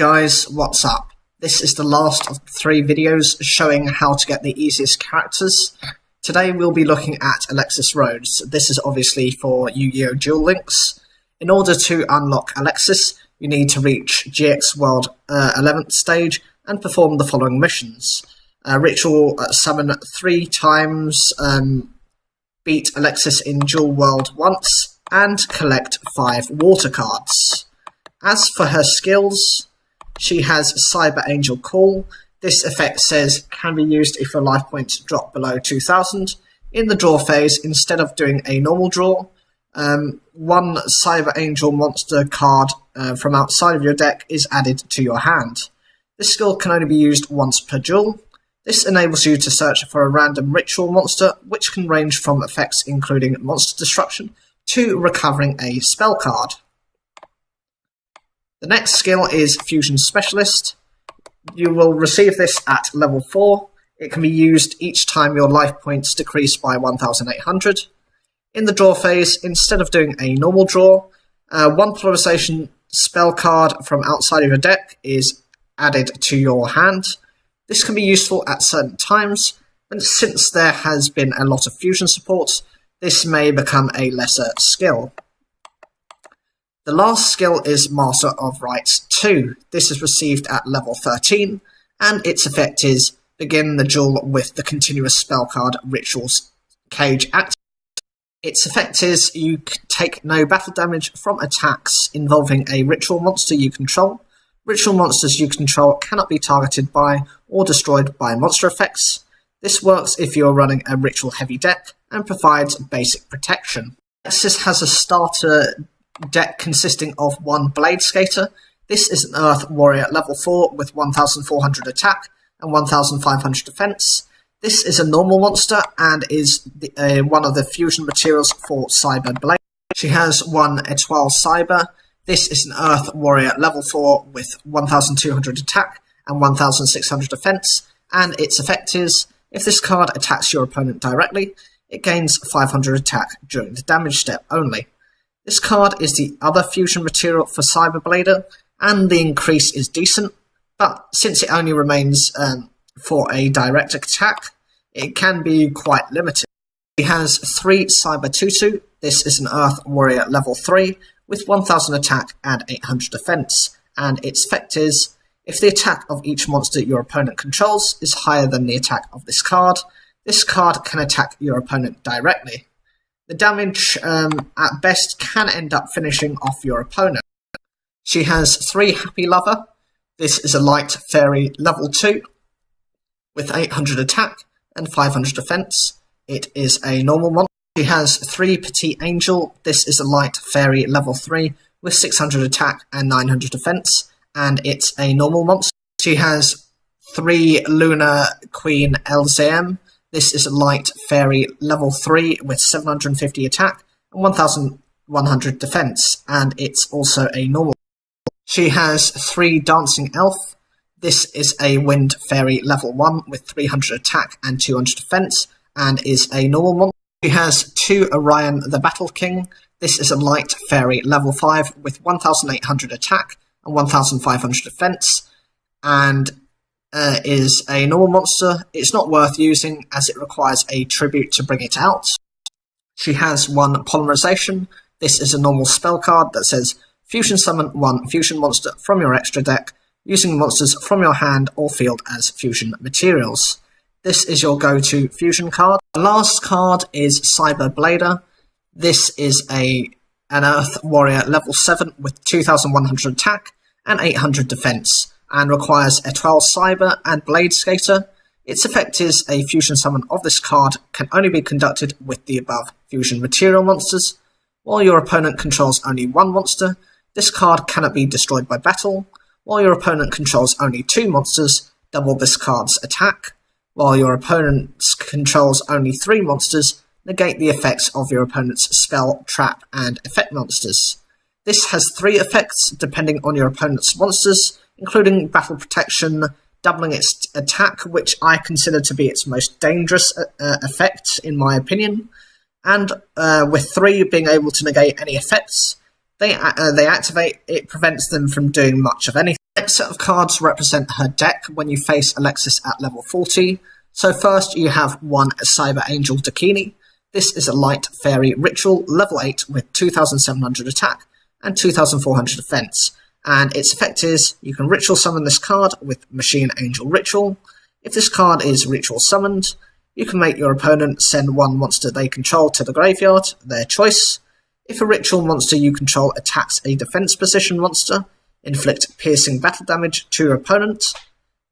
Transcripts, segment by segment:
Hey guys, what's up? This is the last of 3 videos showing how to get the easiest characters. Today we'll be looking at Alexis Rhodes. This is obviously for Yu-Gi-Oh! Duel links. In order to unlock Alexis, you need to reach GX World 11th stage and perform the following missions. Ritual summon 3 times, beat Alexis in Duel World once, and collect 5 water cards. As for her skills, she has Cyber Angel Call. This effect says can be used if your life points drop below 2000. In the draw phase, instead of doing a normal draw, one Cyber Angel monster card from outside of your deck is added to your hand. This skill can only be used once per duel. This enables you to search for a random ritual monster, which can range from effects including monster destruction to recovering a spell card. The next skill is Fusion Specialist. You will receive this at level 4. It can be used each time your life points decrease by 1800. In the draw phase, instead of doing a normal draw, one polarization spell card from outside of your deck is added to your hand. This can be useful at certain times, but since there has been a lot of fusion support, this may become a lesser skill. The last skill is Master of Rites 2. This is received at level 13, and its effect is begin the duel with the continuous spell card Ritual's Cage active. Its effect is you take no battle damage from attacks involving a ritual monster you control. Ritual monsters you control cannot be targeted by or destroyed by monster effects. This works if you are running a ritual heavy deck and provides basic protection. Alexis has a starter deck consisting of 1 Blade Skater. This is an Earth Warrior level 4 with 1400 attack and 1500 defense. This is a normal monster and is one of the fusion materials for Cyber Blade. She has 1 Etoile Cyber. This is an Earth Warrior level 4 with 1200 attack and 1600 defense, and its effect is if this card attacks your opponent directly, it gains 500 attack during the damage step only. This card is the other fusion material for Cyberblader, and the increase is decent, but since it only remains for a direct attack, it can be quite limited. He has 3 Cyber Tutu. This is an Earth Warrior level 3 with 1000 attack and 800 defense, and its effect is if the attack of each monster your opponent controls is higher than the attack of this card can attack your opponent directly. The damage, at best, can end up finishing off your opponent. She has 3 Happy Lover. This is a light fairy level 2 with 800 attack and 500 defense. It is a normal monster. She has 3 Petite Angel. This is a light fairy level 3 with 600 attack and 900 defense, and it's a normal monster. She has 3 Lunar Queen LZM. This is a light fairy level 3 with 750 attack and 1100 defense, and it's also a normal. She has 3 Dancing Elf. This is a wind fairy level 1 with 300 attack and 200 defense, and is a normal monster. She has 2 Orion the Battle King. This is a light fairy level 5 with 1800 attack and 1500 defense, and is a normal monster. It's not worth using as it requires a tribute to bring it out. She has 1 Polymerization. This is a normal spell card that says fusion summon 1 fusion monster from your extra deck using monsters from your hand or field as fusion materials. This is your go-to fusion card. The last card is Cyber Blader. This is an Earth Warrior level 7 with 2100 attack and 800 defense, and requires Etoile Cyber and Blade Skater. Its effect is a fusion summon of this card can only be conducted with the above fusion material monsters. While your opponent controls only 1 monster, this card cannot be destroyed by battle. While your opponent controls only 2 monsters, double this card's attack. While your opponent controls only 3 monsters, negate the effects of your opponent's spell, trap, and effect monsters. This has 3 effects depending on your opponent's monsters, including Battle Protection, doubling its attack, which I consider to be its most dangerous effect in my opinion, and with 3 being able to negate any effects they activate, it prevents them from doing much of anything. Next set of cards represent her deck when you face Alexis at level 40. So first you have one Cyber Angel Dakini. This is a light fairy ritual, level 8 with 2700 attack and 2400 defense. And its effect is you can ritual summon this card with Machine Angel Ritual. If this card is ritual summoned, you can make your opponent send one monster they control to the graveyard, their choice. If a ritual monster you control attacks a defense position monster, inflict piercing battle damage to your opponent.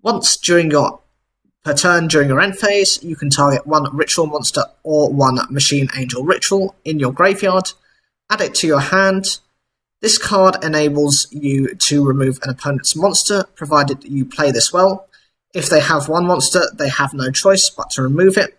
Once per turn during your end phase, you can target one ritual monster or one Machine Angel Ritual in your graveyard, add it to your hand. This card enables you to remove an opponent's monster, provided you play this well. If they have one monster, they have no choice but to remove it.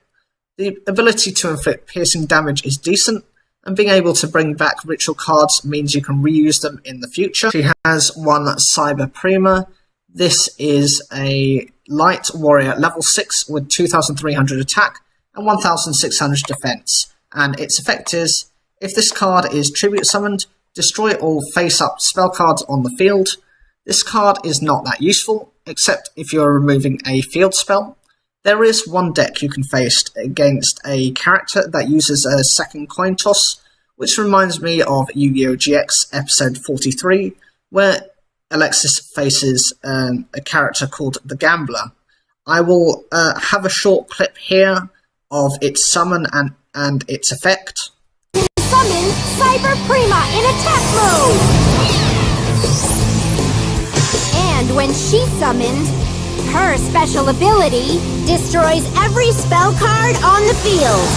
The ability to inflict piercing damage is decent, and being able to bring back ritual cards means you can reuse them in the future. She has one Cyber Prima. This is a light warrior level 6 with 2300 attack and 1600 defense. And its effect is, if this card is tribute summoned, destroy all face-up spell cards on the field. This card is not that useful, except if you're removing a field spell. There is one deck you can face against a character that uses a second coin toss, which reminds me of Yu-Gi-Oh! GX episode 43, where Alexis faces a character called the Gambler. I will have a short clip here of its summon and its effect. Summon Cyber Prima in attack mode! And when she's summoned, her special ability destroys every spell card on the field.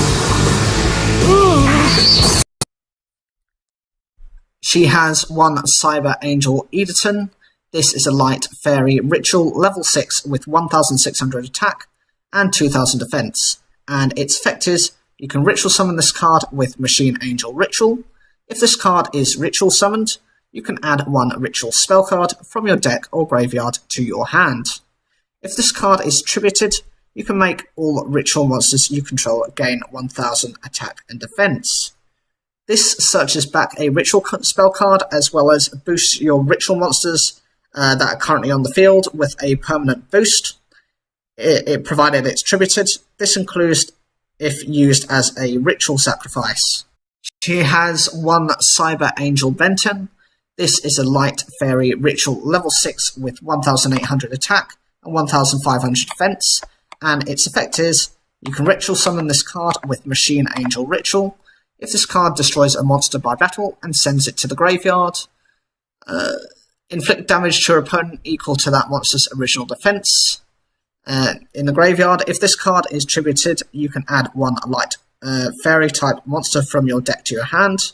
She has one Cyber Angel Edeton. This is a light fairy ritual level 6 with 1600 attack and 2000 defense. And its effect is you can ritual summon this card with Machine Angel Ritual. If this card is ritual summoned, you can add one ritual spell card from your deck or graveyard to your hand. If this card is tributed, you can make all ritual monsters you control gain 1000 attack and defense. This searches back a ritual spell card as well as boosts your ritual monsters that are currently on the field with a permanent boost, provided it's tributed. This includes if used as a ritual sacrifice. She has one Cyber Angel Benton. This is a light fairy ritual level 6 with 1800 attack and 1500 defense, and its effect is you can ritual summon this card with Machine Angel Ritual. If this card destroys a monster by battle and sends it to the graveyard, inflict damage to your opponent equal to that monster's original defense. In the graveyard, if this card is tributed, you can add one light fairy type monster from your deck to your hand.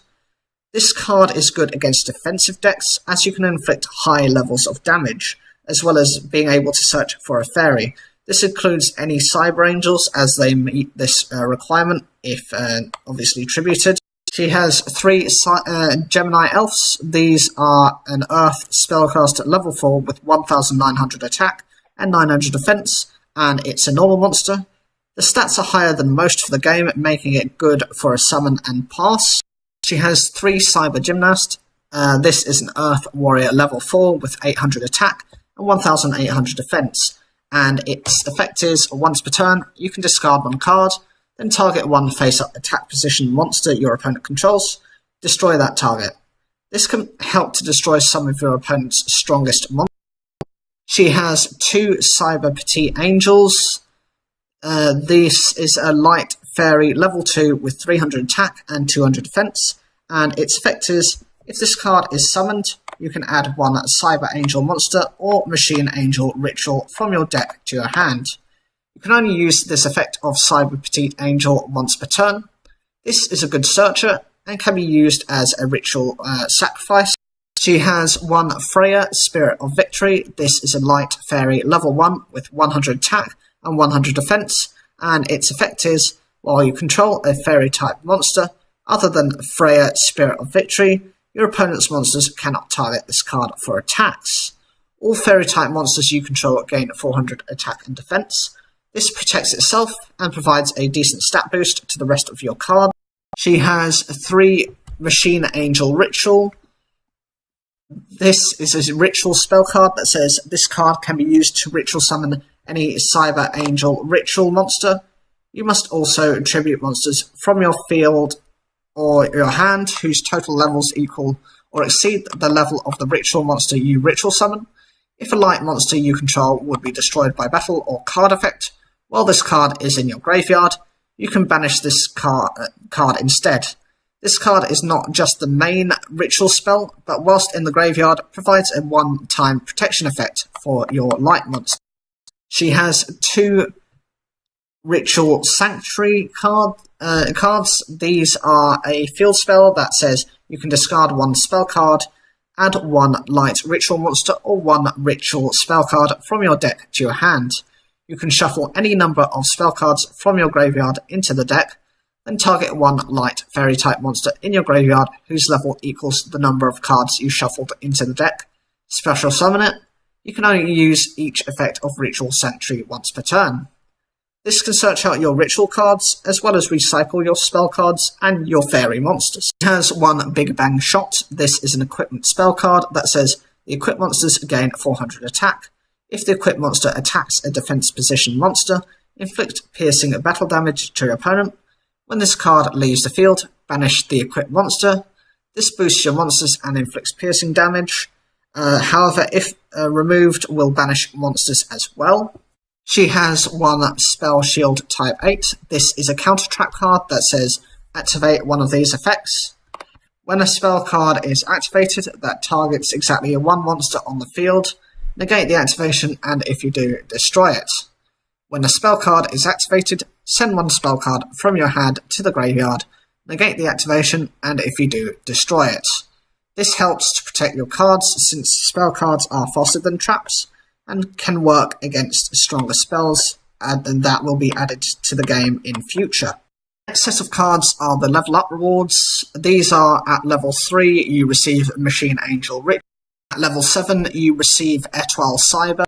This card is good against defensive decks, as you can inflict high levels of damage, as well as being able to search for a fairy. This includes any Cyber Angels, as they meet this requirement, if obviously tributed. She has 3 Gemini Elves. These are an Earth spellcaster at level 4 with 1900 attack and 900 defense, and it's a normal monster. The stats are higher than most for the game, making it good for a summon and pass. She has 3 Cyber Gymnast. This is an Earth Warrior level 4 with 800 attack and 1800 defense, and its effect is once per turn you can discard one card, then target one face-up attack position monster your opponent controls, destroy that target. This can help to destroy some of your opponent's strongest monsters. She has 2 Cyber Petite Angels. This is a light fairy level 2 with 300 attack and 200 defense, and its effect is if this card is summoned, you can add one Cyber Angel monster or Machine Angel Ritual from your deck to your hand. You can only use this effect of Cyber Petite Angel once per turn. This is a good searcher and can be used as a ritual sacrifice. She has 1 Freya, Spirit of Victory. This is a light fairy level 1 with 100 attack and 100 defense, and its effect is while you control a fairy type monster other than Freya, Spirit of Victory, your opponent's monsters cannot target this card for attacks. All fairy type monsters you control gain 400 attack and defense. This protects itself and provides a decent stat boost to the rest of your cards. She has 3 Machine Angel Ritual. This is a ritual spell card that says this card can be used to ritual summon any Cyber Angel ritual monster. You must also tribute monsters from your field or your hand whose total levels equal or exceed the level of the ritual monster you ritual summon. If a light monster you control would be destroyed by battle or card effect, while this card is in your graveyard, you can banish this card instead. This card is not just the main ritual spell, but whilst in the graveyard, provides a one-time protection effect for your light monster. She has 2 Ritual Sanctuary cards. These are a field spell that says you can discard 1 spell card, add 1 light ritual monster or 1 ritual spell card from your deck to your hand. You can shuffle any number of spell cards from your graveyard into the deck, then target 1 light fairy type monster in your graveyard whose level equals the number of cards you shuffled into the deck. Special summon it. You can only use each effect of Ritual Sanctuary once per turn. This can search out your ritual cards, as well as recycle your spell cards and your fairy monsters. It has 1 Big Bang Shot. This is an equipment spell card that says the equipped monsters gain 400 attack. If the equipped monster attacks a defense position monster, inflict piercing battle damage to your opponent. When this card leaves the field, banish the equipped monster. This boosts your monsters and inflicts piercing damage. However, if removed, will banish monsters as well. She has 1 Spell Shield Type 8. This is a counter trap card that says activate one of these effects. When a spell card is activated that targets exactly 1 monster on the field, negate the activation, and if you do, destroy it. When a spell card is activated, send 1 spell card from your hand to the graveyard, negate the activation, and if you do, destroy it. This helps to protect your cards since spell cards are faster than traps and can work against stronger spells, and that will be added to the game in future. The next set of cards are the level up rewards. These are at level 3 you receive Machine Angel Ritual. At level 7 you receive Etoile Cyber.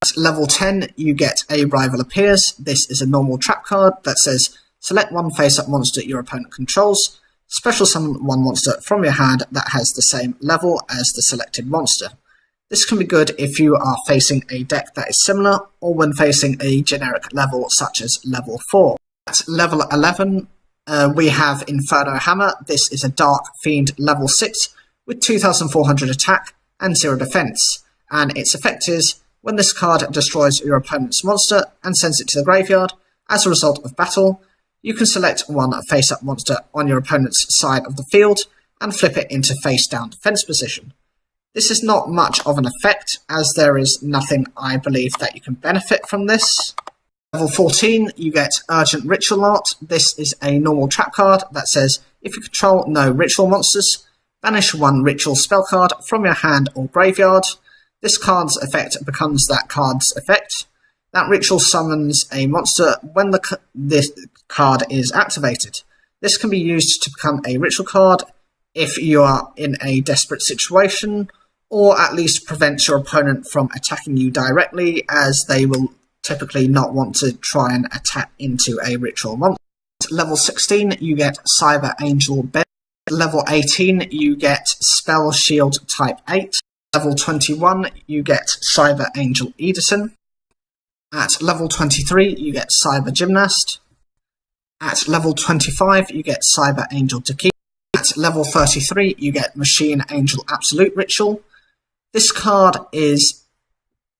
At level 10 you get A Rival Appears. This is a normal trap card that says select 1 face-up monster your opponent controls, special summon 1 monster from your hand that has the same level as the selected monster. This can be good if you are facing a deck that is similar, or when facing a generic level such as level 4. At level 11 we have Inferno Hammer. This is a Dark Fiend level 6 with 2400 attack and 0 defense, and its effect is when this card destroys your opponent's monster and sends it to the graveyard as a result of battle, you can select 1 face-up monster on your opponent's side of the field and flip it into face-down defense position. This is not much of an effect, as there is nothing I believe that you can benefit from this. Level 14, you get Urgent Ritual Art. This is a normal trap card that says if you control no ritual monsters, banish 1 ritual spell card from your hand or graveyard. This card's effect becomes that card's effect. That ritual summons a monster when this card is activated. This can be used to become a ritual card if you are in a desperate situation, or at least prevents your opponent from attacking you directly, as they will typically not want to try and attack into a ritual monster. At level 16, you get Cyber Angel Bed. At level 18, you get Spell Shield Type 8. Level 21, you get Cyber Angel Edison. At level 23, you get Cyber Gymnast. At level 25, you get Cyber Angel Tequila. At level 33, you get Machine Angel Absolute Ritual. This card is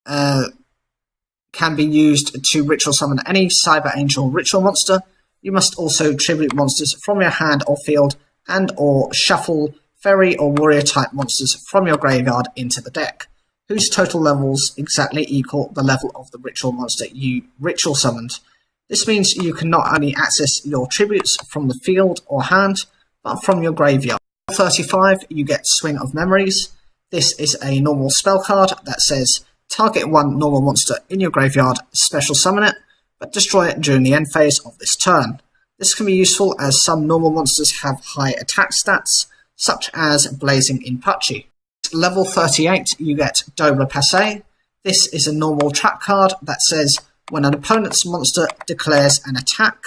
can be used to ritual summon any Cyber Angel ritual monster. You must also tribute monsters from your hand or field and or shuffle fairy or warrior type monsters from your graveyard into the deck, whose total levels exactly equal the level of the ritual monster you ritual summoned. This means you can not only access your tributes from the field or hand, but from your graveyard. At 35, you get Swing of Memories. This is a normal spell card that says target 1 normal monster in your graveyard, special summon it, but destroy it during the end phase of this turn. This can be useful as some normal monsters have high attack stats, such as Blazing Inpachi. At level 38, you get Doble Passé. This is a normal trap card that says when an opponent's monster declares an attack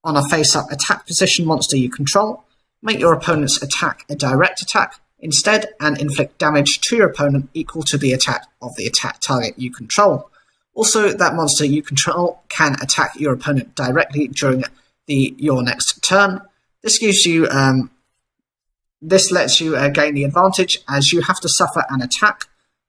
on a face-up attack position monster you control, make your opponent's attack a direct attack, instead and inflict damage to your opponent equal to the attack of the attack target you control. Also, that monster you control can attack your opponent directly during your next turn. This gives you this lets you gain the advantage as you have to suffer an attack,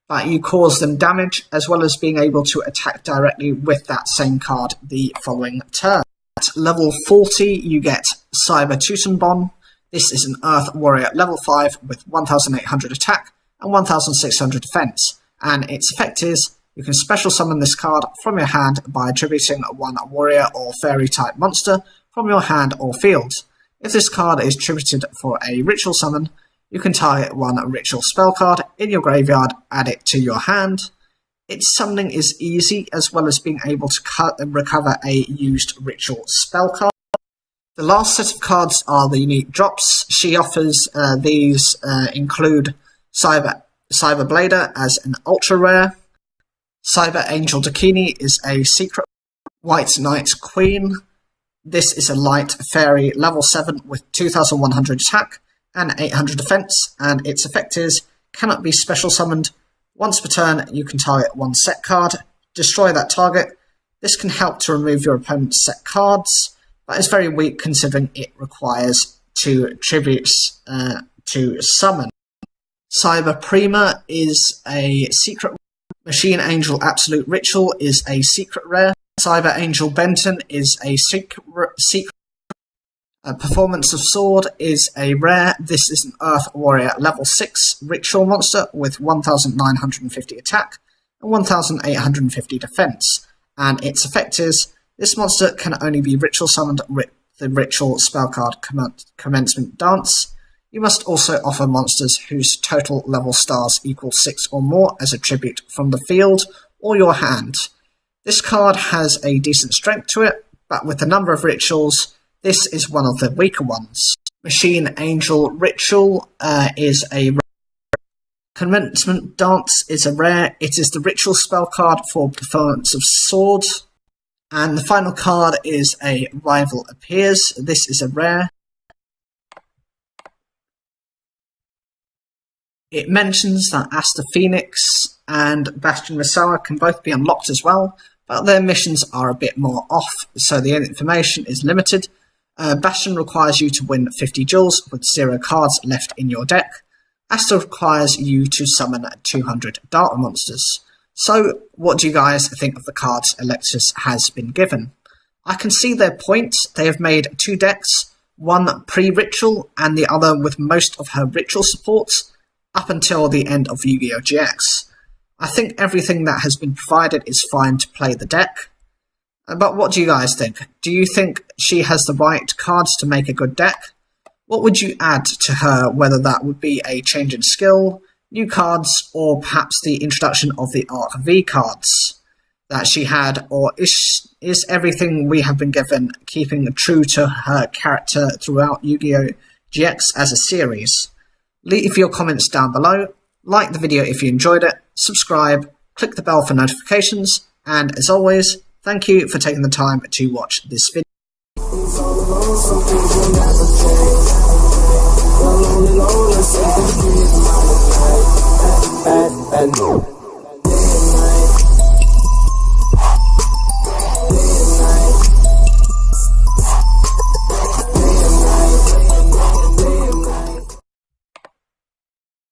but you cause them damage, as well as being able to attack directly with that same card the following turn. At level 40, you get Cyber Tutanbon. This is an Earth Warrior level 5 with 1800 attack and 1600 defense, and its effect is you can special summon this card from your hand by attributing one warrior or fairy type monster from your hand or field. If this card is attributed for a ritual summon, you can target one ritual spell card in your graveyard, add it to your hand. Its summoning is easy, as well as being able to recover a used ritual spell card. The last set of cards are the unique drops. She offers these include Cyber Blader as an ultra rare. Cyber Angel Dakini is a secret. White Knight Queen. This is a light fairy level 7 with 2100 attack and 800 defense, and its effect is cannot be special summoned. Once per turn, you can target one set card, destroy that target. This can help to remove your opponent's set cards, but is very weak considering it requires 2 attributes to summon. Cyber Prima is a secret. Machine Angel Absolute Ritual is a secret rare. Cyber Angel Benton is a secret. Performance of Sword is a rare. This is an Earth Warrior level 6 ritual monster with 1950 attack and 1850 defense, and its effect is this monster can only be ritual summoned with the ritual spell card Commencement Dance. You must also offer monsters whose total level stars equal 6 or more as a tribute from the field or your hand. This card has a decent strength to it, but with the number of rituals, this is one of the weaker ones. Machine Angel Ritual is a rare. Commencement Dance is a rare. It is the ritual spell card for Performance of Sword. And the final card is a Rival Appears. This is a rare. It mentions that Asta Phoenix and Bastion Misawa can both be unlocked as well, but their missions are a bit more off, so the information is limited. Bastion requires you to win 50 duels with 0 cards left in your deck. Asta requires you to summon 200 data monsters. So, what do you guys think of the cards Alexis has been given? I can see their point. They have made 2 decks, one pre-ritual and the other with most of her ritual supports, up until the end of Yu-Gi-Oh! GX. I think everything that has been provided is fine to play the deck. But what do you guys think? Do you think she has the right cards to make a good deck? What would you add to her, whether that would be a change in skill, new cards, or perhaps the introduction of the RV cards that she had, or is everything we have been given keeping true to her character throughout Yu-Gi-Oh! GX as a series? Leave your comments down below, like the video if you enjoyed it, subscribe, click the bell for notifications, and as always, thank you for taking the time to watch this video.